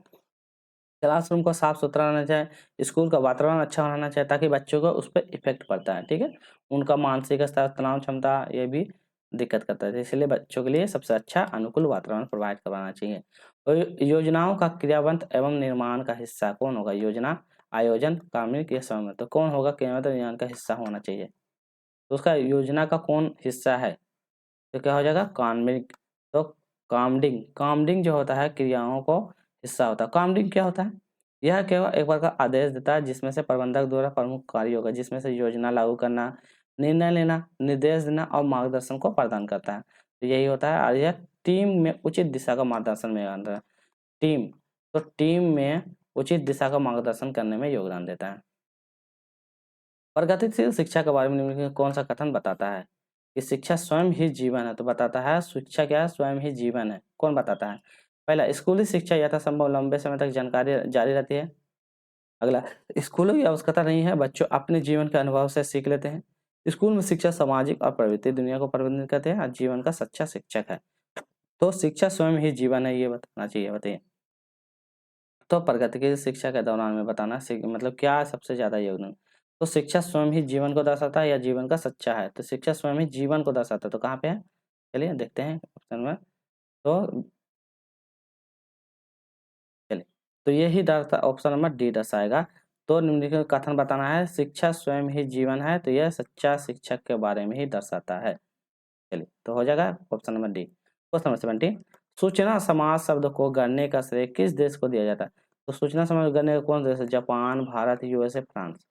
क्लासरूम को साफ सुथरा रहना चाहिए, स्कूल का वातावरण अच्छा होना चाहिए, ताकि बच्चों को उस पर इफेक्ट पड़ता है। ठीक है, उनका मानसिक स्तर, तनाव क्षमता, ये भी दिक्कत करता है। इसलिए बच्चों के लिए सबसे अच्छा अनुकूल वातावरण प्रोवाइड करवाना चाहिए। और योजनाओं का क्रियान्वयन एवं निर्माण का हिस्सा कौन होगा? योजना, आयोजन, कार्मिक या समन्वय। तो कौन होगा क्रियान्वयन निर्माण का हिस्सा होना चाहिए? तो उसका योजना का कौन हिस्सा है? तो क्या हो जाएगा? कार्मिक। तो कामडिंग, कामडिंग जो होता है क्रियाओं को हिस्सा होता है। कामडिंग क्या होता है? यह केवल एक बार का आदेश देता है जिसमें से प्रबंधक द्वारा प्रमुख कार्य होगा, जिसमें से योजना लागू करना, निर्णय लेना, निर्देश देना और मार्गदर्शन को प्रदान करता है। तो यही होता है, और यह टीम में उचित दिशा का मार्गदर्शन में आता है। टीम, तो टीम में उचित दिशा का मार्गदर्शन करने में योगदान देता है। प्रगतिशील शिक्षा के बारे में निम्नलिखित में कौन सा कथन बताता है कि शिक्षा स्वयं ही जीवन है? तो बताता है शिक्षा क्या है? स्वयं ही जीवन है। कौन बताता है? पहला, स्कूली शिक्षा यथासंभव लंबे समय तक जानकारी जारी रहती है। अगला, स्कूलों की आवश्यकता नहीं है, बच्चों अपने जीवन के अनुभव से सीख लेते हैं। स्कूल में शिक्षा सामाजिक और प्रवृत्ति दुनिया को प्रबंधित करते हैं और जीवन का सच्चा शिक्षक है। तो शिक्षा स्वयं ही जीवन है, ये बताना चाहिए। बताइए, तो प्रगतिशील शिक्षा के दौरान में बताना मतलब क्या सबसे ज्यादा योगदान? तो शिक्षा स्वयं ही जीवन को दर्शाता है या जीवन का सच्चा है? तो शिक्षा स्वयं ही जीवन को दर्शाता है, तो कहाँ पे है? चलिए देखते हैं ऑप्शन में। तो चलिए, तो यही दर्शा ऑप्शन नंबर डी दर्शाएगा। तो निम्नलिखित कथन बताना है शिक्षा स्वयं ही जीवन है, तो यह सच्चा शिक्षक के बारे में ही दर्शाता है। चलिए, तो हो जाएगा option number D. Question number 17, सूचना समाज शब्द को गढ़ने का श्रेय किस देश को दिया जाता है? तो सूचना समाज गढ़ने का कौन देश है? Japan, Bharat, USA, France.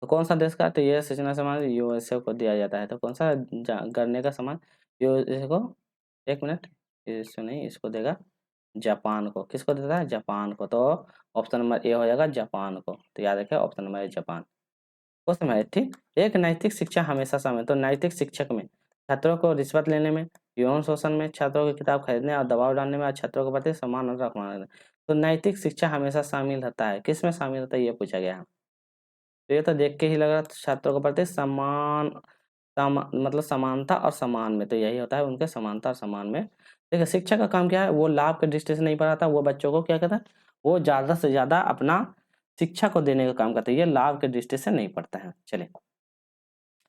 तो कौन सा देश का? तो ये सूचना समाज यूएसए को दिया जाता है। तो कौन सा गढ़ने का समाज यूएसए को? एक मिनट, इसको नहीं, इसको देगा जापान को। किसको देता है? जापान को। तो ऑप्शन नंबर ए हो जाएगा जापान को। तो याद रखें option number A Japan. Question है ठीक, एक नैतिक शिक्षा हमेशा शामिल। तो नैतिक शिक्षक में छात्रों को रिश्वत लेने में, यौन शोषण में, छात्रों की किताब खरीदने और दबाव डालने में और छात्रों के प्रति सम्मान रखवाने। तो नैतिक शिक्षा हमेशा शामिल रहता है, किसमें शामिल होता है ये पूछा गया है। तो ये तो देख के ही लग रहा है छात्रों के प्रति मतलब समानता और सम्मान में, तो यही होता है उनके समानता और सम्मान में। देखिए, शिक्षक का काम क्या है? वो लाभ के दृष्टि से नहीं पढ़ाता, वो बच्चों को क्या कहता है? वो ज्यादा से ज्यादा अपना शिक्षा को देने का काम करता है, ये लाभ के दृष्टि से नहीं पढ़ता है। चलिए,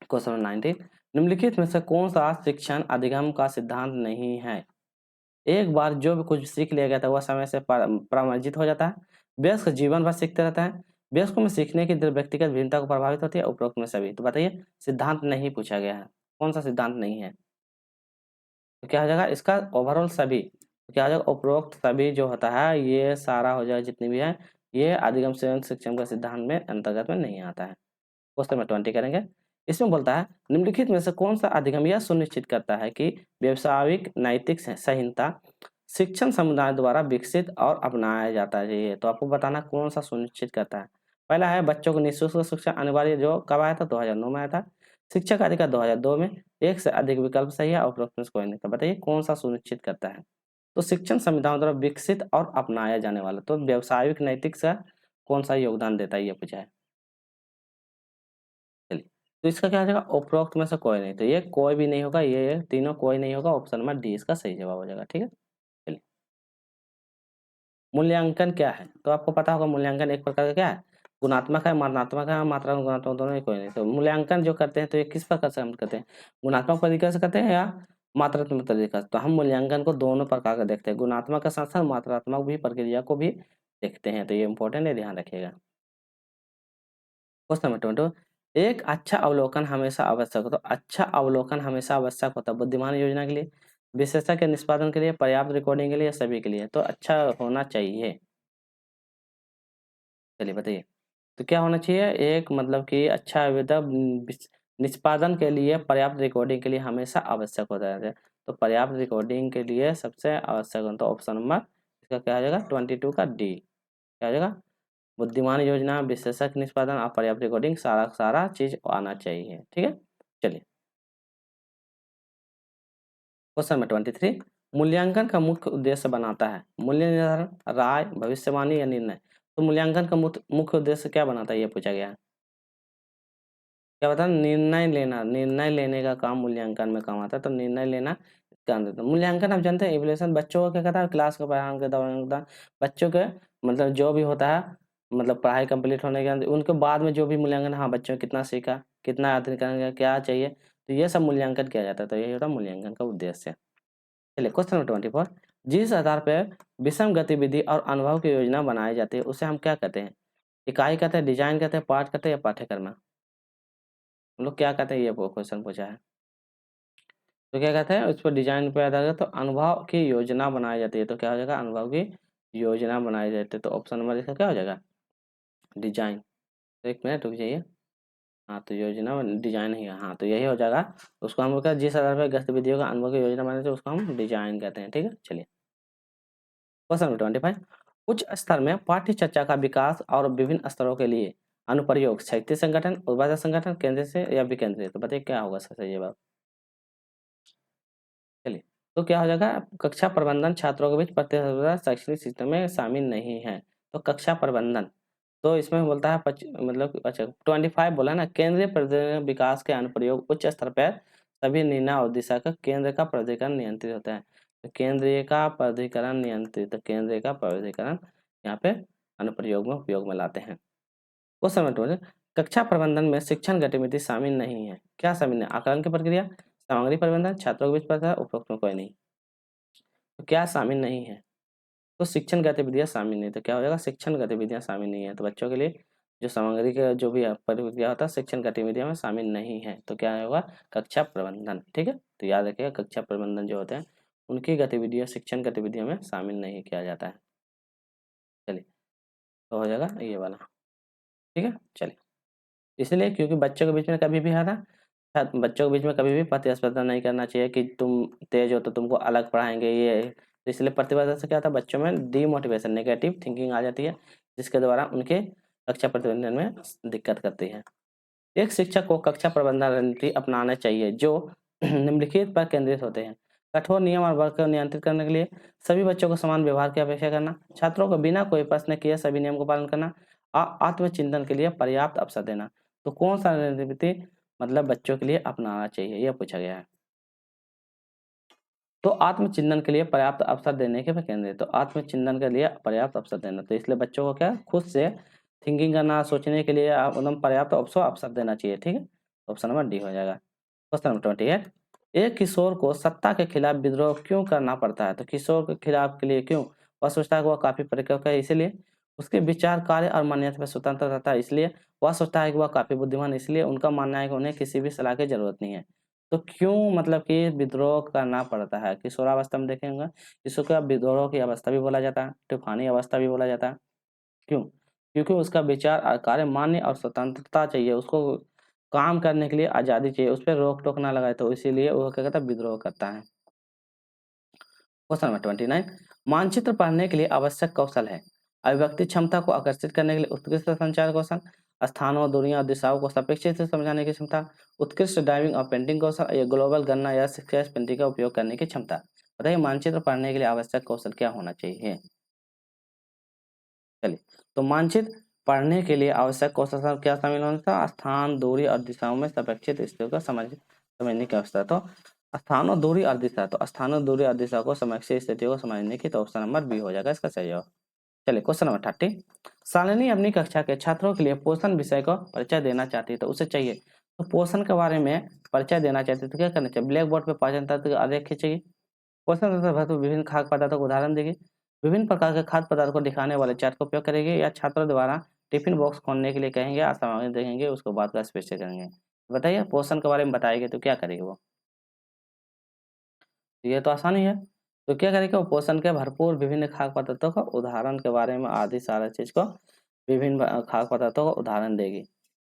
क्वेश्चन नंबर 19, निम्नलिखित में से कौन सा शिक्षण अधिगम का सिद्धांत नहीं है? एक बार जो भी कुछ सीख लिया गया था वह समय से प्रमार्जित हो जाता है। वयस्क जीवन भर सीखते रहता है। वयस्कों में सीखने की व्यक्तिगत भिन्नता को प्रभावित होती है, उपरोक्त में सभी। तो बताइए, सिद्धांत नहीं पूछा गया है, कौन सा सिद्धांत नहीं है? तो क्या हो जाएगा इसका? ओवरऑल सभी। तो क्या हो जाएगा? उपरोक्त सभी जो होता है ये सारा हो जाएगा, जितनी भी है ये अधिगम शिक्षण का सिद्धांत में अंतर्गत में नहीं आता है। क्वेश्चन नंबर 20 करेंगे। इसमें बोलता है निम्नलिखित में से कौन सा अधिगम यह सुनिश्चित करता है कि व्यावसायिक नैतिक संहिता शिक्षण समुदाय द्वारा विकसित और अपनाया जाता है? तो आपको बताना कौन सा सुनिश्चित करता है। पहला है बच्चों को निःशुल्क शिक्षा अनिवार्य, जो कब आया था? 2009 में आया था। शिक्षा का अधिकार 2002 में। एक से अधिक विकल्प सही है, उपरोक्त में से कोई नहीं। तो बताइए कौन सा सुनिश्चित करता है? तो शिक्षण संविधान द्वारा विकसित और अपनाया जाने वाला। तो व्यावसायिक नैतिक से कौन सा योगदान देता है ये पूछा है। चलिए, तो इसका क्या हो जाएगा, उपरोक्त में से कोई नहीं, तो ये कोई भी नहीं होगा, ये तीनों कोई नहीं होगा, ऑप्शन नंबर डी इसका सही जवाब हो जाएगा। ठीक है, चलिए मूल्यांकन क्या है, तो आपको पता होगा मूल्यांकन एक प्रकार का क्या है, गुणात्मक है, मात्रात्मक है, मात्रात्मक गुणात्मक दोनों ही कोई नहीं। तो मूल्यांकन जो करते हैं तो ये किस प्रकार से हम करते हैं, गुणात्मक तरीके से करते हैं या मात्रात्मक तरीका से। तो हम मूल्यांकन को दोनों प्रकार का देखते हैं, गुणात्मक के साथ साथ मात्रात्मक भी प्रक्रिया को भी देखते हैं, तो ये इंपॉर्टेंट है, ध्यान रखिएगा। क्वेश्चन नंबर 22, एक अच्छा अवलोकन हमेशा आवश्यक हो, तो अच्छा अवलोकन हमेशा आवश्यक होता है बुद्धिमान योजना के लिए, विशेषज्ञ के निष्पादन के लिए, पर्याप्त रिकॉर्डिंग के लिए, सभी के लिए। तो अच्छा होना चाहिए, चलिए बताइए। तो क्या होना चाहिए, एक मतलब कि अच्छा निष्पादन के लिए, पर्याप्त रिकॉर्डिंग के लिए हमेशा आवश्यक होता है। तो पर्याप्त रिकॉर्डिंग के लिए सबसे आवश्यक होता है, तो ऑप्शन नंबर इसका क्या हो जाएगा, 22 का डी क्या हो जाएगा, बुद्धिमान योजना, विशेषज्ञ निष्पादन और पर्याप्त रिकॉर्डिंग, सारा सारा चीज आना चाहिए। ठीक है, चलिए क्वेश्चन नंबर 23, मूल्यांकन का मुख्य उद्देश्य बनाता है, मूल्य निर्धारण, राय, भविष्यवाणी या निर्णय। तो मूल्यांकन का मुख्य उद्देश्य क्या बनाता है, ये पूछा गया है। क्या बता, निर्णय लेना, निर्णय लेने का काम मूल्यांकन में काम आता है, तो निर्णय लेना इसका आंसर। तो मूल्यांकन आप जानते हैं इवैल्यूएशन बच्चों को क्या कहता है, क्लास के पढ़ाने के दौरान होता है, बच्चों के मतलब जो भी होता है, मतलब पढ़ाई कंप्लीट होने के बाद उनके बाद में जो भी मूल्यांकन, हाँ बच्चों ने कितना सीखा, कितना अध्ययन करेंगे, क्या चाहिए, तो ये सब मूल्यांकन किया जाता है, तो यही होता है मूल्यांकन का उद्देश्य। चलिए क्वेश्चन नंबर 24, जिस आधार पर विषम गतिविधि और अनुभव की योजना बनाई जाती है उसे हम क्या कहते हैं, इकाई कहते हैं, डिजाइन कहते हैं, पाठ कहते हैं या पाठ्यक्रम। हम लोग क्या कहते हैं, ये क्वेश्चन पूछा है। तो क्या कहते हैं, उस पर डिजाइन पे आधार तो अनुभव की योजना बनाई जाती है, तो क्या हो जाएगा, अनुभव की योजना बनाई जाती है, तो ऑप्शन नंबर इसका क्या हो जाएगा, डिजाइन। तो एक मिनट रुक जाइए, हाँ तो योजना डिजाइन ही है, हाँ तो यही हो जाएगा। उसको हम लोग जिस आधार पर गतिविधियों का अनुभव की योजना बनाते हैं उसको हम डिजाइन कहते हैं। ठीक है, चलिए क्वेश्चन नंबर 25, उच्च स्तर में पाठ्य चर्चा का विकास और विभिन्न स्तरों के लिए अनुप्रयोग शैक्षिक संगठन, उर्ध्वाधर संगठन, केंद्र से या विकेंद्रित, तो बताइए क्या होगा सही जवाब। चलिए तो क्या हो जाएगा, कक्षा प्रबंधन छात्रों के बीच प्रतिस्पर्धा शैक्षणिक सिस्टम में शामिल नहीं है, तो कक्षा प्रबंधन, तो इसमें बोलता है मतलब अच्छा 25 बोला ना, केंद्रीय प्राधिकरण विकास के अनुप्रयोग उच्च स्तर पर सभी निर्णय और दिशा का केंद्र का प्राधिकरण नियंत्रित होता है, तो केंद्रीय का प्राधिकरण नियंत्रित, तो केंद्रीय का प्राधिकरण यहाँ पे अनुप्रयोग में उपयोग में लाते हैं। क्वेश्चन नंबर 2, कक्षा प्रबंधन में शिक्षण गतिविधि शामिल नहीं है, क्या शामिल है, आकलन की प्रक्रिया, सामग्री प्रबंधन, छात्रों के बीच प्रथा, उपरोक्त में कोई नहीं। तो क्या शामिल नहीं है, तो शिक्षण गतिविधियां शामिल नहीं, तो क्या हो जाएगा, शिक्षण गतिविधियां शामिल नहीं है, तो बच्चों के लिए जो सामग्री का जो भी प्रक्रिया होता है शिक्षण गतिविधियों में शामिल नहीं है, तो क्या होगा, कक्षा प्रबंधन। ठीक है, तो याद रखिएगा कक्षा प्रबंधन जो होते हैं उनकी गतिविधियां शिक्षण गतिविधियों में शामिल नहीं किया जाता है। चलिए तो हो जाएगा ये वाला। ठीक है, चलिए इसलिए क्योंकि बच्चों के बीच में कभी भी है ना, बच्चों के बीच में कभी भी प्रतिस्पर्धा नहीं करना चाहिए कि तुम तेज हो तो तुमको अलग पढ़ाएंगे, ये तो इसलिए प्रतिस्पर्धा से क्या होता है, बच्चों में डीमोटिवेशन, नेगेटिव थिंकिंग आ जाती है, जिसके द्वारा उनके कक्षा प्रबंधन में दिक्कत करती है। एक शिक्षक को कक्षा प्रबंधन रणनीति अपनाना चाहिए जो निम्नलिखित पर केंद्रित होते हैं, कठोर नियम और वर्ग को नियंत्रित करने के लिए सभी बच्चों को समान व्यवहार की अपेक्षा करना, छात्रों को बिना कोई प्रश्न किए सभी नियम का पालन करना, आत्मचिंतन के लिए पर्याप्त अवसर देना। तो कौन सा रणनीति मतलब बच्चों के लिए अपनाना चाहिए, यह पूछा गया है। तो आत्मचिंतन के लिए पर्याप्त अवसर देने के पे केंद्रित, तो आत्मचिंतन के लिए पर्याप्त अवसर देना, तो इसलिए बच्चों को क्या खुद से थिंकिंग करना, सोचने के लिए एकदम पर्याप्त अवसर देना चाहिए। ठीक है, ऑप्शन नंबर डी हो जाएगा। क्वेश्चन नंबर 28, एक किशोर को सत्ता के खिलाफ विद्रोह क्यों करना पड़ता है, तो किशोर के खिलाफ के लिए क्यों, वह सोचता है कि वह काफी परिपक्व है इसलिए, उसके विचार कार्य और मान्यता में स्वतंत्र रहता है इसलिए, वह सोचता है कि वह काफी बुद्धिमान इसलिए, उनका मानना है कि उन्हें किसी भी सलाह की जरूरत नहीं है। तो क्यों मतलब कि विद्रोह करना पड़ता है, किशोरावस्था में देखेंगे इसको विद्रोह की अवस्था भी बोला जाता है, तूफानी अवस्था भी बोला जाता है। क्यों, क्योंकि उसका विचार और कार्य मान्य और स्वतंत्रता चाहिए, उसको काम करने के लिए आज़ादी चाहिए, उस पर रोक-टोक ना लगाए, तो इसीलिए वो क्या कहता है विद्रोह करता है। क्वेश्चन नंबर 29, मानचित्र पढ़ने के लिए आवश्यक कौशल है, अभिव्यक्ति क्षमता को आकर्षित करने के लिए उत्कृष्ट संचार कौशल, स्थानों, दूरियों और दिशाओं को सापेक्षिक से समझाने की क्षमता, उत्कृष्ट ड्राइविंग और पेंटिंग कौशल, या ग्लोबल गणना या स्केच पेंटिंग का उपयोग करने की क्षमता। बताइए मानचित्र पढ़ने के लिए आवश्यक कौशल क्या होना चाहिए। चलिए तो मानचित्र पढ़ने के लिए आवश्यक कौशल क्या शामिल होना था? स्थान, दूरी और दिशाओं में सापेक्षिक स्थितियों को समझने की आवश्यकता। तो स्थान और दूरी और दिशा, तो स्थान और दूरी और दिशा को सापेक्षिक स्थितियों को समझने की, तो ऑप्शन नंबर बी हो जाएगा इसका सही जवाब। चलिए क्वेश्चन नंबर 30। शालिनी अपनी कक्षा के छात्रों के लिए पोषण विषय को परिचय देना चाहती है, तो उसे चाहिए तो पोषण के बारे में परिचय देना चाहती है तो क्या करना चाहिए? ब्लैक बोर्ड पे पाचन तंत्र का आरेख खींचेगी, पोषण तत्व भरपूर विभिन्न खाद्य पदार्थों को उदाहरण देगी, विभिन्न प्रकार के खाद्य पदार्थ को दिखाने वाले चार्ट का उपयोग करेंगे, या छात्रों द्वारा टिफिन बॉक्स खोलने के लिए कहेंगे या सामग्री देखेंगे उसको बात का स्पष्ट करेंगे। बताइए पोषण के बारे में बताएंगे तो क्या करेगी वो? ये तो आसान ही है। तो क्या करेगी वो? पोषण के भरपूर विभिन्न खाद्य पदार्थों का उदाहरण के बारे में आदि सारा चीज को विभिन्न खाद्य पदार्थों का उदाहरण देगी।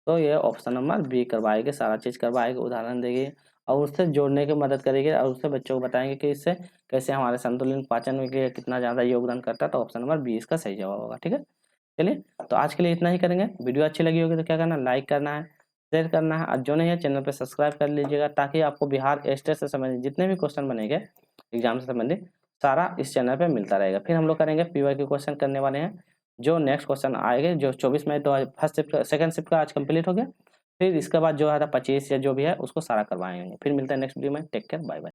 तो ये ऑप्शन नंबर बी करवाएगी, सारा चीज करवाएगी, उदाहरण देगी और उससे जोड़ने की मदद करेगी और उससे बच्चों को बताएंगे कि इससे कैसे हमारे संतुलित पाचन में के कितना ज़्यादा योगदान करता है। तो ऑप्शन नंबर बी इसका सही जवाब होगा। ठीक है, चलिए तो आज के लिए इतना ही करेंगे। वीडियो अच्छी लगी होगी तो क्या करना है? लाइक करना है, शेयर करना है और जो नहीं है चैनल पर सब्सक्राइब कर लीजिएगा, ताकि आपको बिहार स्टेट से संबंधित जितने भी क्वेश्चन बनेंगे एग्जाम से संबंधित सारा इस चैनल पे मिलता रहेगा। फिर हम लोग करेंगे पीवाई के क्वेश्चन करने वाले हैं, जो नेक्स्ट क्वेश्चन आएंगे जो 24 मई, तो आज फर्स्ट शिफ्ट सेकंड शिफ्ट का आज कंप्लीट हो गया। फिर इसके बाद जो है 25 या जो भी है उसको सारा करवाएंगे। फिर मिलते हैं नेक्स्ट वीडियो में। Take care, bye bye.